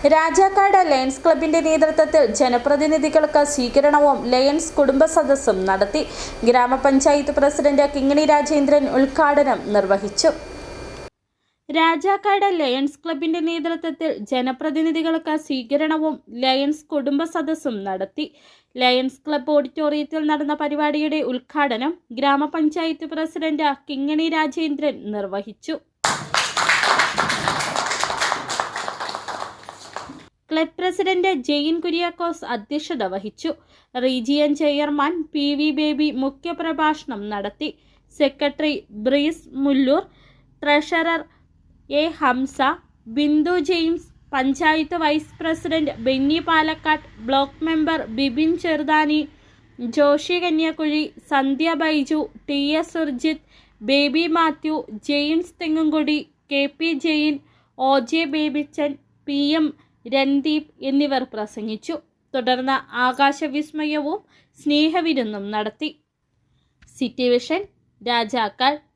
Rajakkad lions ക്ലബിന്റെ നേതൃത്വത്തിൽ ജനപ്രതിനിധികൾക്ക് സ്വീകരണവും lions കുടുംബ സദസ്സും നടത്തി. ഗ്രാമപഞ്ചായത്ത് പ്രസിഡന്റ് കിങ്ങിണി രാജേന്ദ്രൻ ഉദ്ഘാടനം നിർവഹിച്ചു. രാജാക്കാട് ലയൺസ് ക്ലബിന്റെ നേതൃത്വത്തിൽ ജനപ്രതിനിധികൾക്ക് സ്വീകരണവും ലയൺസ് കുടുംബ സദസ്സും നടത്തി. ലയൺസ് ക്ലബ് ഓഡിറ്റോറിയത്തിൽ നടന്ന പരിപാടിയുടെ ഉദ്ഘാടനം ഗ്രാമപഞ്ചായത്ത് പ്രസിഡന്റ് കിങ്ങിണി രാജേന്ദ്രൻ നിർവഹിച്ചു. ക്ലബ് പ്രസിഡന്റ് ജെയിൻ കുര്യാക്കോസ് അധ്യക്ഷത വഹിച്ചു. റീജിയൻ ചെയർമാൻ PV ബേബി മുഖ്യപ്രഭാഷണം നടത്തി. Secretary Brees Mullur, treasurer A Hamsa, Bindu James, panchayat vice president Benny Palakkad, block member Bibin Cheruthani, Joshi Kanyakuzhi, Sandhya Baiju, TS Surjith, Baby Mathew, James Thengumkudi, KP Jain, OJ Babychan, PM Randeep എന്നിവർ പ്രസംഗിച്ചു. തുടർന്ന് ആകാശവിസ്മയവും സ്നേഹവിരുന്നും നടത്തി. City vision, Rajakkad.